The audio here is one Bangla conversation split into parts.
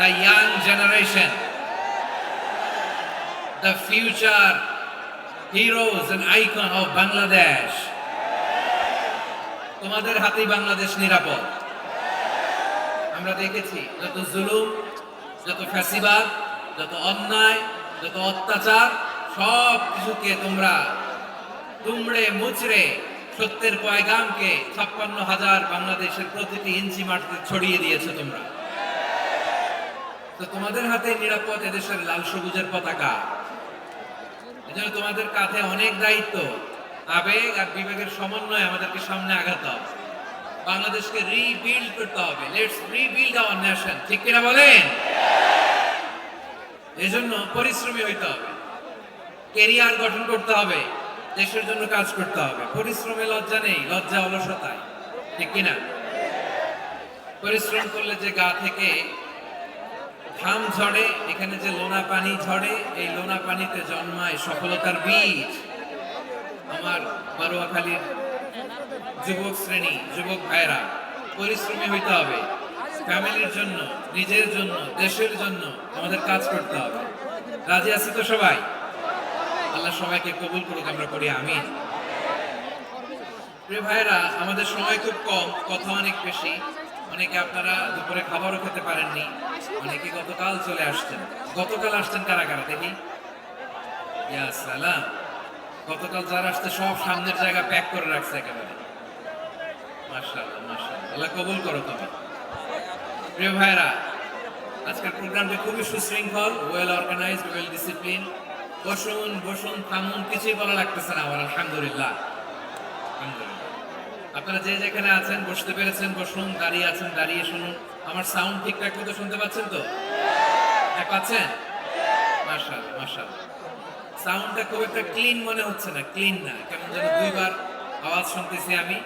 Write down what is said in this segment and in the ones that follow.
the young generation, the future heroes and icon of Bangladesh. তোমাদের হাতেই বাংলাদেশ নিরাপদ। আমরা দেখেছি যত জুলুম, যত ফ্যাসিবাদ, যত অন্যায়, যত অত্যাচার, সব কিছুকে তোমরা দুমড়ে মুচড়ে সত্যের পয়গামকে 56,000 বাংলাদেশের প্রতিটি ইঞ্চি মাটিতে ছড়িয়ে দিয়েছো তোমরা। তো তোমাদের হাতে নিরাপদ এদেশের লাল সবুজের পতাকা। এজন্য তোমাদের কাঁধে অনেক দায়িত্ব, আবেগ আর বিবেকের সমন্বয়ে আমাদেরকে সামনে আগাতে হবে। বাংলাদেশকে রিবিল্ড করতে হবে। লেটস রিবিল্ড আওয়ার নেশন, ঠিক কিনা বলেন? এজন্য পরিশ্রমী হইতে হবে, কেরিয়ার গঠন করতে হবে, দেশের জন্য কাজ করতে হবে। পরিশ্রমে লজ্জা নেই, লজ্জা অলসতায়, ঠিক কিনা? পরিশ্রম করলে যে গা থেকে ঘাম ঝরে, এখানে যে লোনা পানি ঝরে, এই লোনা পানিতে জন্মায় সফলতার বীজ। আমার বারোয়াখালীর যুবক শ্রেণী, যুবক ভাইরা, পরিশ্রমী হইতে হবে। ফ্যামিলির জন্য, নিজের জন্য, দেশের জন্য আমাদের কাজ করতে হবে। রাজি আছি তো সবাই? আল্লাহ সবাইকে কবুল করুক, আমরা করি আমিন। প্রিয় ভাইরা, আমাদের সময় খুব কম, কথা অনেক বেশি। অনেকে আপনারা দুপুরে খাবারও খেতে পারেননি, অনেকে গতকাল চলে আসছেন। গতকাল আসছেন কারা কারা দেখি? ইয়া সালাম। গতকাল যারা আসছে সব সামনের জায়গা প্যাক করে রাখছে একেবারে। মাশাআল্লাহ, মাশাআল্লাহ, আল্লাহ কবুল করো তুমি। প্রিয় ভাইরা, আজকের প্রোগ্রামটি খুবই সুশৃঙ্খল, ওয়েল অর্গানাইজড, ওয়েল ডিসিপ্লিন। বসুন বসুন, থামুন, কিছুই বলা লাগতেছে না আমার। আলহামদুলিল্লাহ, আলহামদুলিল্লাহ। আপনারা যে যেখানে আছেন বসতে পেরেছেন বসুন, দাঁড়িয়ে আছেন দাঁড়িয়ে শুনুন। আমার সাউন্ড ঠিকঠাক মতো শুনতে পাচ্ছেন তো? পাচ্ছেন? মাশাআল্লাহ, মাশাআল্লাহ। সাউন্ডটা খুব একটা ক্লিন মনে হচ্ছে না, ক্লিন না, কেমন যেন দুইবার আওয়াজ শুনতেছি আমি।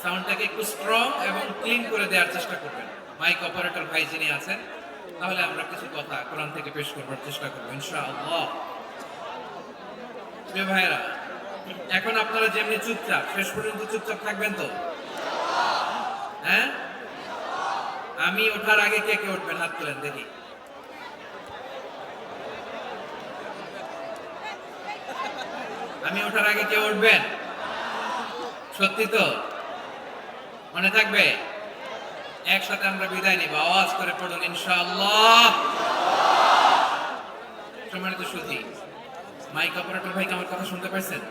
সাউন্ডটাকে একটু স্ট্রং এবং ক্লিন করে দেওয়ার চেষ্টা করবেন মাইক অপারেটর ভাই যিনি আছেন। তাহলে আমরা কিছু কথা কোরআন থেকে পেশ করবার চেষ্টা করবো ইনশাআল্লাহ। প্রিয় ভাইরা, এখন আপনারা যেমনি চুপচাপ, শেষ পর্যন্ত চুপচাপ থাকবেন তো? হ্যাঁ, আমি ওঠার আগে কে কে উঠবেন? হাত তোলেন দেখি। আমি ওঠার আগে কে উঠবেন? সত্যি তো? মনে থাকবে? একসাথে আমরা বিদায় নিব, আওয়াজ করে পড়ুন ইনশাআল্লাহ। সম্মানিত সুধী, মাইক অপারেটর ভাই কি আমার কথা শুনতে পাচ্ছেন?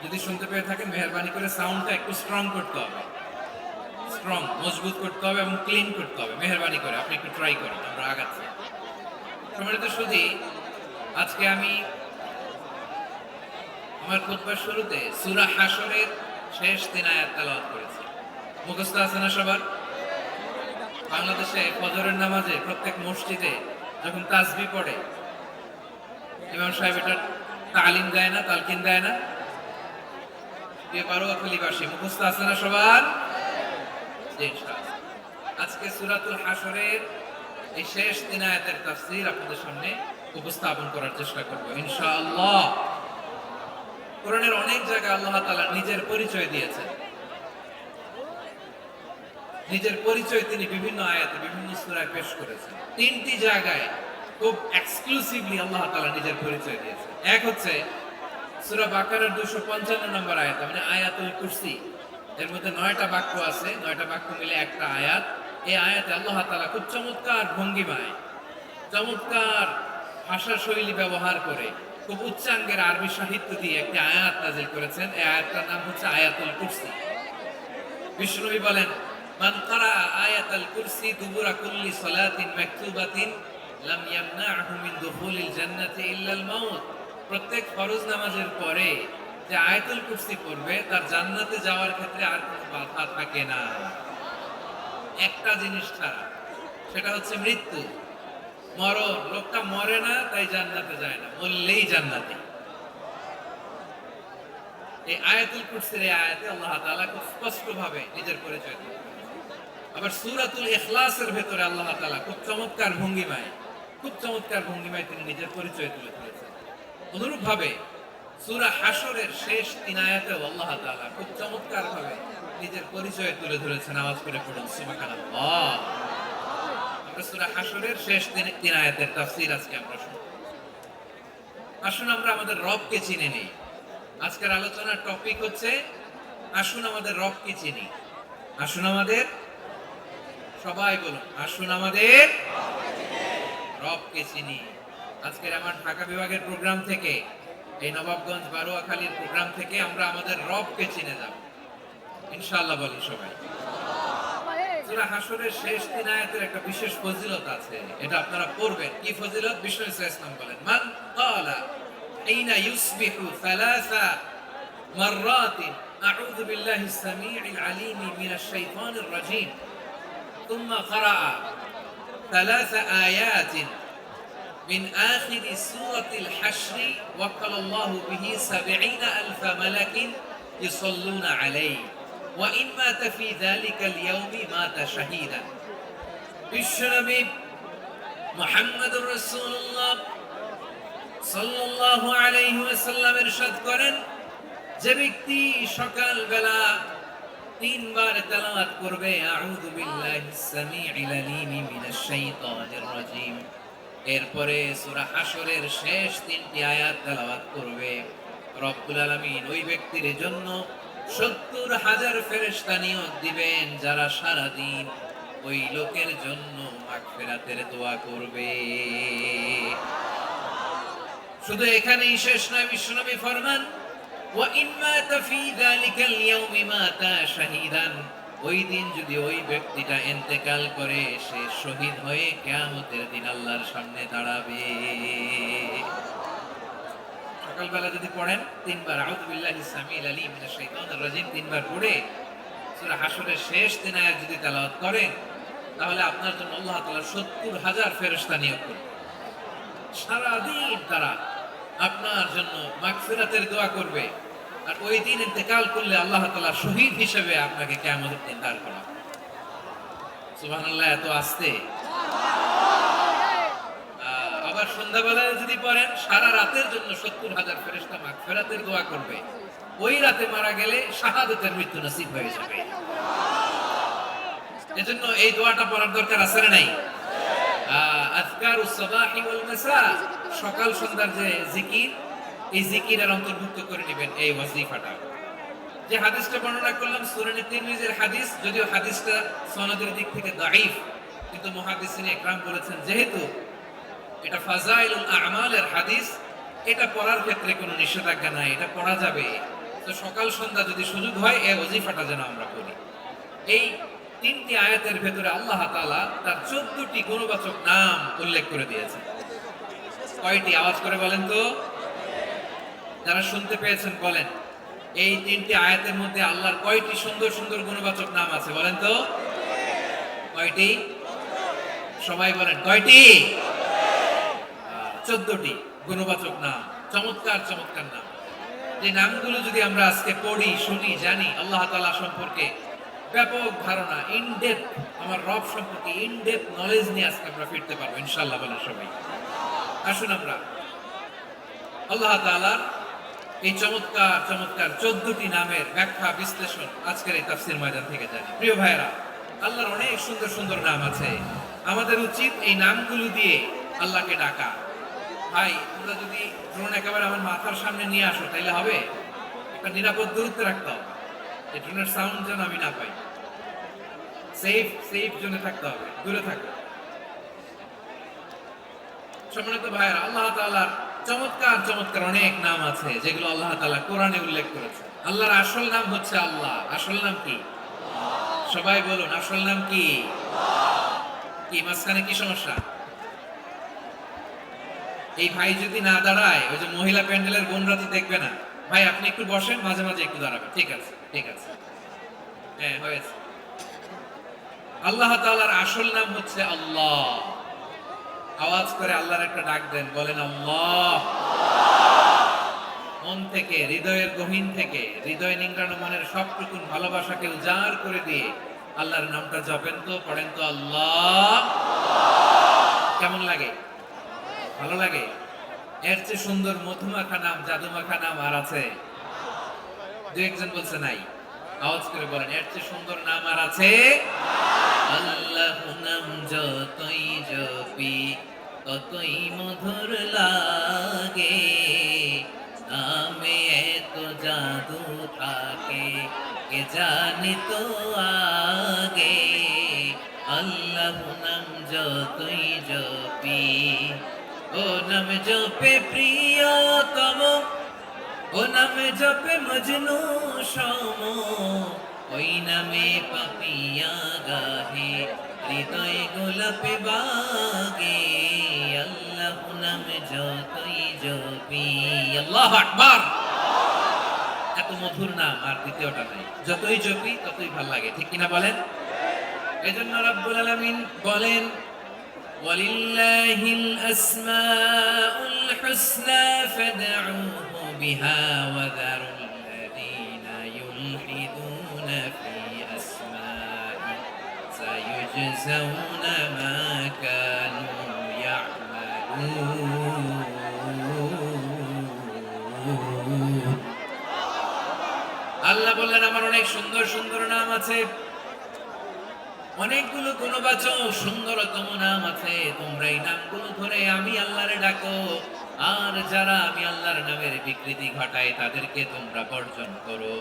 যদি শুনতে পেয়ে থাকেন মেহেরবানি করে সাউন্ডটা একটু স্ট্রং করতে হবে, স্ট্রং, মজবুত করতে হবে এবং ক্লিন করতে হবে। মেহেরবানি করে আপনি একটু ট্রাই করেন, আমরা আগাচ্ছি। সম্মানিত সুধী, আজকে আমি আমার খুতবার শুরুতে সূরা হাশরের শেষ 3 আয়াত তেলাওয়াত করেছি। মুখস্থ আছে না সবার? বাংলাদেশে ফজরের নামাজে প্রত্যেক মসজিদে যখন তাসবিহ পড়ে ইমাম সাহেব এটা তালিম দেয় না, তালকিন দেয় না? বারোয়াখালীবাসী মুখস্থ আছে না সবার? আজকে সূরাতুল হাশরের এই শেষ 3 আয়াতের তাফসীর আপনাদের সামনে উপস্থাপন করার চেষ্টা করব ইনশাআল্লাহ। কোরআনের অনেক জায়গায় আল্লাহ তাআলা নিজের পরিচয় দিয়েছেন। নিজের পরিচয় তিনি বিভিন্ন আয়াতে, বিভিন্ন সূরায় পেশ করেছেন। 3টি জায়গায় খুব এক্সক্লুসিভলি আল্লাহ তাআলা নিজের পরিচয় দিয়েছেন। এক হচ্ছে সূরা বাকারার 255 নম্বর আয়াত, মানে আয়াতুল কুরসি। এর মধ্যে 9টা বাক্য আছে, 9টা বাক্য মিলে একটা আয়াত। এই আয়াতে আল্লাহ তাআলা খুব চমৎকার ভঙ্গিমায়, চমৎকার ভাষা শৈলী ব্যবহার করে, খুব উচ্চাঙ্গের আরবি সাহিত্য দিয়ে একটি আয়াত নাযিল করেছেন। এই আয়াতটার নাম হচ্ছে আয়াতুল কুরসি। বিষ্ণুনবী বলেন, মান ক্বারা আয়াতুল কুরসি দুবুরা কুল্লি সালাতিন মাকতুবাতিন লাম ইয়ামনাহু মিন দুখুলিল জান্নাতি ইল্লাল মাউত। প্রত্যেক ফরজ নামাজের পরে যে আয়াতুল কুরসি পড়বে তার জান্নাতে যাওয়ার ক্ষেত্রে আর কোনো বাধা থাকে না, একটা জিনিস ছাড়া, সেটা হচ্ছে মৃত্যু, মরণ। লোকটা মরে না তাই জান্নাতে যায় না, মরলেই জান্নাতে। এই আয়াতুল কুরসির এই আয়াতে আল্লাহ তাআলা খুব স্পষ্টভাবে নিজের পরিচয় দেন। আবার সূরাতুল ইখলাসের ভেতরে আল্লাহ তাআলা খুব চমৎকার ভঙ্গিমায়, খুব চমৎকার ভঙ্গিমায় তিনি নিজের পরিচয় তুলে ধরেছেন। অনুরূপভাবে সূরা হাশরের শেষ 3 আয়াতেও আল্লাহ তাআলা খুব চমৎকারভাবে নিজের পরিচয় তুলে ধরেছেন। আওয়াজ করে পড়ুন সুবহানাল্লাহ। আমরা সূরা হাশরের শেষ তিন আয়াতের তাফসীর আজকে আমরা শুনব। আসুন আমরা আমাদের রবকে চিনে নেই। আজকের আলোচনার টপিক হচ্ছে আসুন আমাদের রবকে চিনি। আসুন আমাদের, সবাই বলুন, আসুন আমাদের রবকে চিনি। আজকের আমার ঢাকা বিভাগের প্রোগ্রাম থেকে, এই নবাবগঞ্জ বারোয়াখালীর প্রোগ্রাম থেকে আমরা আমাদের রবকে চিনে যাব ইনশাআল্লাহ। বলি সবাই। সূরা হাশরের শেষ তিন আয়াতের একটা বিশেষ ফজিলত আছে, এটা আপনারা পড়বেন। কি ফজিলত? বিষ্ণু ইসলাম বলেন, মান ক্বালা হিনা ইউসবিহু সালাসা মাররাতিন আউযু বিল্লাহিস সামিউল আলীম মিনাশ শাইতানির রাজীম থুম্মা ক্বারা ثلاث آيات من آخر سورة الحشر وكل الله به 70,000 ملك يصلون عليه وإن مات في ذلك اليوم مات شهيدا. বিশ্বনবী মুহাম্মদুর রাসূলুল্লাহ সাল্লাল্লাহু আলাইহি ওয়াসাল্লাম ইরশাদ করেন, যে ব্যক্তি সকাল বেলা তিনবার তেলাওয়াত করবে আউযু বিল্লাহিস সামিউল আলীম মিনাশ শাইতানির রাজীম, এরপরে সূরা হাশরের শেষ তিনটি আয়াত তেলাওয়াত করবে, রব্বুল আলামিন ওই ব্যক্তির জন্য 70,000 ফেরেশতা নিয়োগ দিবেন, যারা সারা দিন ওই লোকের জন্য মাগফিরাতের দোয়া করবে। শুধু এখানেই শেষ নয়, বিশ্বনবী ফরমান, ওয়া ইন মাতা ফি যালিকাল ইয়াউমি মাতা শাহীদান, ওই দিন যদি ওই ব্যক্তিটা ইন্তেকাল করে, সে শহীদ হয়ে কিয়ামতের দিন আল্লাহর সামনে দাঁড়াবে। সকালবেলা যদি পড়েন তিনবার আউযু বিল্লাহিস সামিউল আলীম মিনাশ শাইতানির রাজীম তিনবার পড়ে সূরা হাশরের শেষ তিন আয়াত যদি তেলাওয়াত করেন, তাহলে আপনার জন্য আল্লাহ তাআলা 70,000 ফেরেশতা নিয়োগ করবেন। সারা দিন তারা আপনার জন্য মাগফিরাতের দোয়া করবে, আর ওই দিন ইন্তেকাল করলে আল্লাহ তাআলা শহীদ হিসেবে আপনাকে কিয়ামতের দিন দাঁড় করাবেন। সুবহানাল্লাহ, এত আস্তে। আবার সন্ধ্যাবেলায় যদি পড়েন, সারা রাতের জন্য 70,000 ফেরেশতা মাগফিরাতের দোয়া করবে, ওই রাতে মারা গেলে শাহাদাতের মৃত্যু নসিব হয়ে যাবে। এজন্য এই দোয়াটা পড়ার দরকার আছে না নাই? আযকারুস সাবাহি ওয়াল মাসা, সকাল সন্ধ্যার যে জিকির, এই জিকিরের অন্তর্ভুক্ত করে নেবেন এই ওয়াজিফাটা। যে হাদিসটা বর্ণনা করলাম সূরা তিরমিজির হাদিস, যদিও হাদিসটা সনদের দিক থেকে দাঈফ, কিন্তু মুহাদ্দিসিন ইকরাম বলেছেন যেহেতু এটা ফাযাইলুল আ'মালের হাদিস, এটা পড়ার ক্ষেত্রে কোনো নিষেধাজ্ঞা নাই, এটা পড়া যাবে। তো সকাল সন্ধ্যা যদি সুযোগ হয় এই ওয়াজিফাটা যেন আমরা পড়ি। এই তিনটি আয়াতের ভেতরে আল্লাহ তাআলা তার 14টি গুণবাচক নাম উল্লেখ করে দিয়েছেন। কয়টি? আওয়াজ করে বলেন তো, যারা শুনতে পেয়েছেন বলেন, এই তিনটি আয়াতের মধ্যে আল্লাহর কয়টি সুন্দর সুন্দর গুণবাচক নাম আছে বলেন তো? কয়টি? সবাই বলেন, কয়টি? 14টি গুণবাচক নাম, চমৎকার চমৎকার নাম। যে নামগুলো যদি আমরা আজকে পড়ি, শুনি, জানি, আল্লাহ তাআলা সম্পর্কে ব্যাপক ধারণা, ইনডেপথ, আমার রব সম্পর্কে ইনডেপথ নলেজ নিয়ে আজকে আমরা ফিরতে পারবো ইনশাআল্লাহ। বলেন সবাই। আসুন আমরা আল্লাহ তাআলার এই চমৎকার চমৎকার 14টি নামের ব্যাখ্যা বিশ্লেষণ আজকের এই তাফসীর ময়দান থেকে জানি। প্রিয় ভাইরা, আল্লাহর অনেক সুন্দর সুন্দর নাম আছে, আমাদের উচিত এই নামগুলো দিয়ে আল্লাহকে ডাকা। ভাই, তোমরা যদি ড্রোন একেবারে আমার মাথার সামনে নিয়ে আসো তাইলে হবে? একটা নিরাপদ দূরত্বে রাখতে হবে, এই ড্রোনের সাউন্ড যেন আমি না পাই। সেফ জোনে থাকতে হবে, দূরে থাকতে। সম্মানিত ভাইরা, আল্লাহ তাআলার চমৎকার চমৎকার অনেক নাম আছে যেগুলো আল্লাহ তাআলা কোরআনে উল্লেখ করেছে। আল্লাহর আসল নাম হচ্ছে আল্লাহ। আসল নাম কি? সবাই বলুন, আসল নাম কি? কি মাঝখানে কি সমস্যা? এই ভাই যদি না দাঁড়ায়, ওই যে মহিলা প্যান্ডেলের বোনরা তো দেখবে না। ভাই আপনি একটু বসেন, মাঝে মাঝে একটু দাঁড়াবেন। ঠিক আছে, ঠিক আছে, হ্যাঁ হয়েছে। আল্লাহ তাআলার আসল নাম হচ্ছে আল্লাহ। আওয়াজ করে আল্লাহর একটা ডাক দেন, বলেন আল্লাহ। মন থেকে, হৃদয়ের গহীন থেকে, হৃদয় নিংড়ানো মনের সবটুকু ভালোবাসাকে উজাড় করে দিয়ে আল্লাহর নামটা জপেন তো, পড়েন তো আল্লাহ। কেমন লাগে? ভালো লাগে? এর চেয়ে সুন্দর মধুমাখা নাম, জাদুমাখা নাম আর আছে? দু একজন বলছে নাই। আওয়াজ করে বলেন, এর চেয়ে সুন্দর নাম আর আছে? আল্লাহ নাম যতই জপি ততই মধুর লাগে, নামে এত জাদু থাকে কে জানি তো আগে। আল্লাহ নাম যতই জপি, ও নাম জপে প্রিয়তম, ও নামে জপে মজনু সম, ওই নামে পাপিয়া গাহে হৃদয় গোলাপে বাগে। আল্লাহ নামে যতই জপি, আল্লাহু আকবার। এত মধুর নাম আর দ্বিতীয়টা নাই, যতই জপি ততই ভাল লাগে, ঠিক কিনা বলেন? এজন্য রব্বুল আলামিন বলেন ওয়ালিল্লাহিল আসমাউল হুসনা ফাদউহু বিহা ওয়া যারুল্লাযীনা ইউলহিদুনা ফি আসমাই সায়ুজজাউনা মা কানু ইয়া'মালুন। আল্লাহ বললেন আমার অনেক সুন্দর সুন্দর নাম আছে, অনেকগুলো গুণবাচক সুন্দরতম নাম আছে, তোমরা এই নামগুলো ধরে আমি আল্লাহরে ডাকো। আর যারা আমি আল্লাহর নামের বিকৃতি ঘটায় তাদেরকে তোমরা বর্জন করো,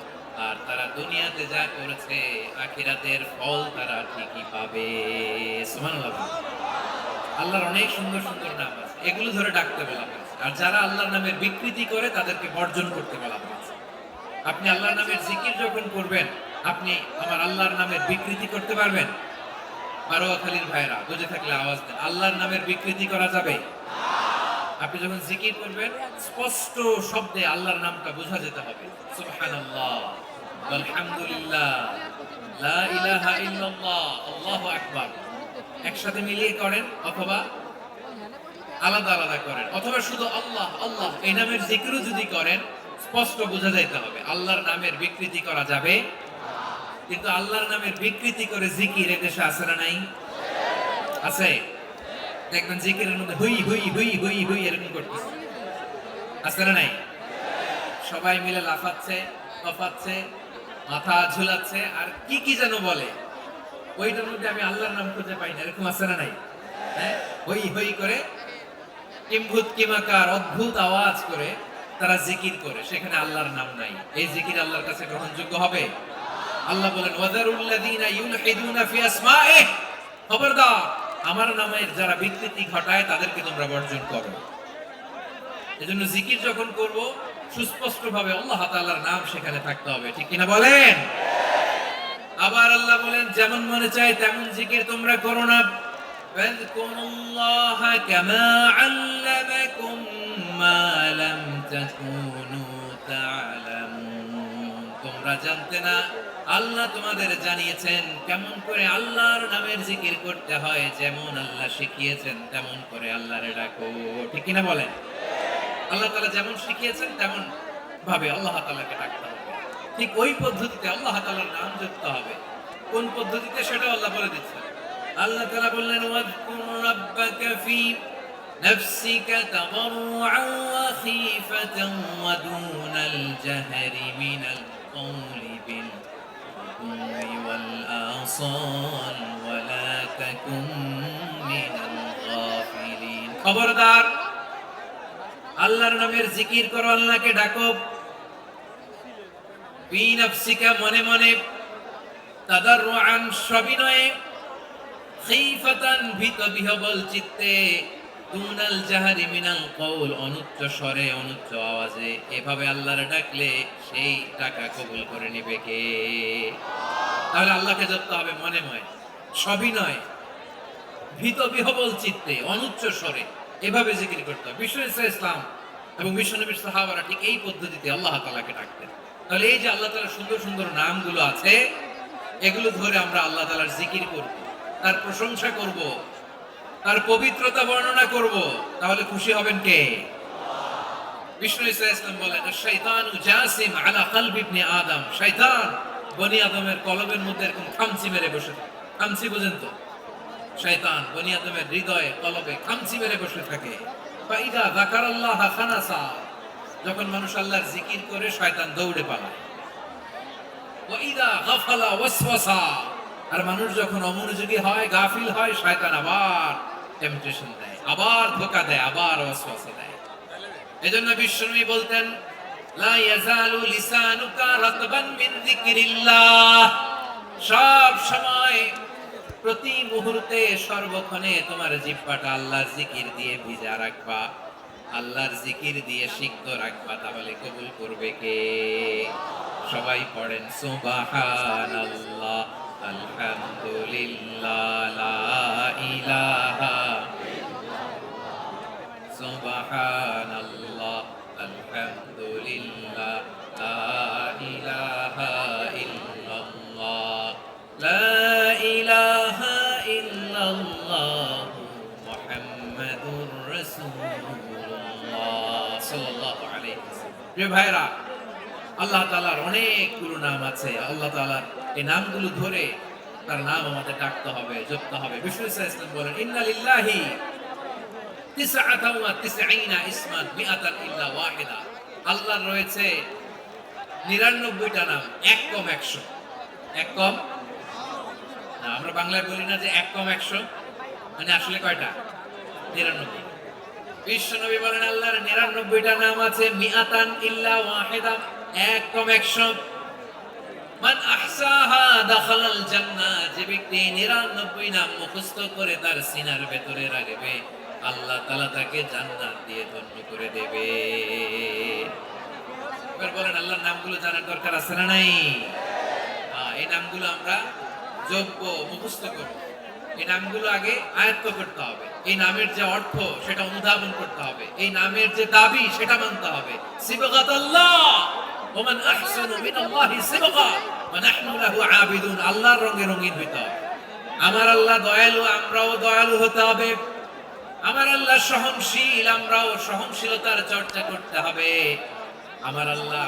আর তারা দুনিয়াতে যা করেছে আখিরাতের ফল তারা ঠিকই পাবে। সুবহানাল্লাহ। আল্লাহর অনেক সুন্দর সুন্দর নাম আছে, এগুলো ধরে ডাকতে বলা হয়েছে। আর যারা আল্লাহর নামের বিকৃতি করে তাদেরকে বর্জন করতে বলা হয়েছে। আপনি আল্লাহর নামের জিকির যখন করবেন, আপনি আমার আল্লাহর নামের বিকৃতি করতে পারবেন? বারোয়াখালীর ভাইরা বুঝে থাকলে আওয়াজ দেন, আল্লাহর নামের বিকৃতি করা যাবে? আপনি যখন জিকির করবেন স্পষ্ট শব্দে আল্লাহর নামটা বোঝা যেতে হবে। সুবহানাল্লাহ, আলহামদুলিল্লাহ, লা ইলাহা ইল্লাল্লাহ, আল্লাহু আকবার। একসাথে মিলিয়ে করেন অথবা আলাদা আলাদা করেন, অথবা শুধু আল্লাহ আল্লাহ এই নামের জিকিরও যদি করেন স্পষ্ট বোঝা যাইতে হবে। আল্লাহর নামের বিকৃতি করা যাবে, কিন্তু আল্লাহর নামের বিকৃতি করে জিকির এদেশে আছে না নাই? আছে। দেখবেন জিকিরের মধ্যে হুই হুই হুই হুই হুই এরকম করতেছে, আছে না নাই? সবাই মিলে লাফাচ্ছে, কফাচ্ছে, মাথা ঝুলাচ্ছে, আর কি কি যেন বলে, ওইটার মধ্যে আমি আল্লাহর নাম খুঁজে পাই না, এরকম আছে না নাই? হ্যাঁ, হই হই করে কিম্ভূত কিমাকার অদ্ভুত আওয়াজ করে তারা জিকির করে, সেখানে আল্লাহর নাম নাই। এই জিকির আল্লাহর কাছে গ্রহণযোগ্য হবে? আল্লাহ বলেন ওয়াদারুল্লাযীনা ইউলহিদুনা ফি আসমাইহি, খবরদার আমার নামের যারা বিকৃতি ঘটায় তাদেরকে তোমরা বর্জন করো। এজন্য জিকির যখন করব সুস্পষ্ট ভাবে আল্লাহ তাআলার নাম সেখানে থাকতে হবে, ঠিক কিনা বলেন? আবার আল্লাহ বলেন যেমন মনে চায় তেমন জিকির তোমরা করো না। ফাযকুরুল্লাহা কামা আল্লামাকুম মা লাম তাকুনু তা'লামুন, তোমরা জানতে না, আল্লাহ তোমাদের জানিয়েছেন কেমন করে আল্লাহর নামের জিকির করতে হয়, যেমন আল্লাহ শিখিয়েছেন তেমন করে আল্লাহরে ডাকো, ঠিক কিনা বলেন? আল্লাহ তাআলা যেমন শিখিয়েছেন তেমন ভাবে আল্লাহ তাআলাকে ডাকতে হবে, ঠিক ওই পদ্ধতিতে আল্লাহ তাআলার নাম জপতে হবে। কোন পদ্ধতিতে সেটা আল্লাহ বলে দিচ্ছেন। আল্লাহ তাআলা বললেন ওয়াযকুর রাব্বাকা ফি নাফসিকা তাদাররুআন ওয়া খীফাতান ওয়া দুনাল জাহরি মিনাল কওলি বিল গুদুওয়ি ওয়াল আসাল ওয়া লা তাকুন মিনাল গাফিলিন। খবরদার আল্লাহর নামের জিকির করো, আল্লাহকে ডাকো। ফি নাফসিকা মনে মনে, তাদাররুআন সবিনয়ে, খীফাতান ভীত বিহবল চিত্তে, দুনাল জাহারি মিনাল কওল অনুচ্চ স্বরে অনুচ্চ আওয়াজে। এভাবে আল্লাহরে ডাকলে সেই ডাকা কবুল করে নেবে কে? তাহলে আল্লাহকে জপতে হবে মনে মনে, সবিনয়ে, ভীত বিহবল চিত্তে, অনুচ্চ স্বরে, এভাবে জিকির করতে হবে। বিশ্ব ইসলাম এবং বিশ্বনবীর সাহাবারা ঠিক এই পদ্ধতিতে আল্লাহ তাআলাকে ডাকতেন। তাহলে এই যে আল্লাহ তাআলার সুন্দর সুন্দর নামগুলো আছে, এগুলো ধরে আমরা আল্লাহ তাআলার জিকির করব, তার প্রশংসা করব, তার পবিত্রতা বর্ণনা করব, তাহলে খুশি হবেন কে? বিষ্ণু ইসলাম বলেন শাইতানু জাসিম আলা কলবি ইবনে আদম, শয়তান বনি আদমের কলবের মধ্যে এরকম খামচি মেরে বসে থাকে। খামচি বুঝেন তো? শয়তান বনি আদমের হৃদয়ে কলবে খামচি মেরে বসে থাকে। ফাইদা যাকারাল্লাহ খানাসা, যখন মানুষ আল্লাহর জিকির করে শয়তান দৌড়ে পালায়। ওয়াইদা গাফালা ওয়াসওয়াসা, আর মানুষ যখন অমনোযোগী হয়, গাফিল হয়, শয়তান আবার টেম্পটেশন দেয়, আবার ধোঁকা দেয়, আবার ওয়াসওয়াসা দেয়। এজন্য বিশ্বনবী বলতেন, লা ইয়াজালু লিসানুকা রাতবান মিন যিকরিল্লাহ। সব সময়, প্রতি মুহূর্তে, সর্বক্ষণে তোমার জিহ্বাটা আল্লাহর জিকির দিয়ে ভিজা রাখবা, আল্লাহর জিকির দিয়ে সিক্ত রাখবা, তাহলে কবুল করবে কে? সবাই পড়েন সুবহানাল্লাহ, আলহামদুলিল্লাহ, লা ইলাহা, সুবহানাল্লাহ, আলহামদুলিল্লাহ, লা ইলাহা ইল্লাল্লাহ, লা ইলাহা ইল্লাল্লাহ, মুহাম্মাদুর রাসূলুল্লাহ সাল্লাল্লাহু আলাইহি ওয়াসাল্লাম। প্রিয় ভাইরা, আল্লাহ তাআলার অনেকগুলো নাম আছে। আল্লাহ তাআলার এই নামগুলো ধরে তার নাম আমাদের ডাকতে হবে, জপতে হবে। বিষ্ণু ইসলাম বলেন, ইন্না লিল্লাহি তিসআতাও ওয়া তিসঈনা ইসমান মিআতান ইল্লা ওয়াহিদা। আল্লাহর রয়েছে 99টা নাম, এক কম 100। এক কম না, আমরা বাংলায় বলি না যে এক কম 100, মানে আসলে কয়টা? 99। বিশ্বনবী বলেন, আল্লাহর 99টা নাম আছে, মিআতান ইল্লা ওয়াহিদা, এক কম 100। মান আহসাহা দাখালাল জান্নাহ। যে ব্যক্তি 99 নাম মুখস্থ করে তার সিনার ভেতরে রাখবে, আল্লাহ তাআলা তাকে জান্নাত দিয়ে ধন্য করে দেবে। এবার বলেন, আল্লাহর নামগুলো জানার দরকার আছে না নাই? এই নামগুলো আমরা যোগ্য মুখস্থ করব। এই নামগুলো আগে আয়ত্ত করতে হবে। এই নামের যে অর্থ সেটা অনুধাবন করতে হবে। এই নামের যে দাবি সেটা মানতে হবে। সিবগাতাল্লাহ, ওমান আহসানু মিনাল্লাহি সিবগা ওয়া নাহনু লাহু আবিদুন। আল্লাহর রঙে রঙিন হইতে হবে। আমার আল্লাহ দয়ালু, আমরাও দয়ালু হতে হবে। আমার আল্লাহ সহনশীল, আমরাও সহনশীলতার চর্চা করতে হবে। আমার আল্লাহ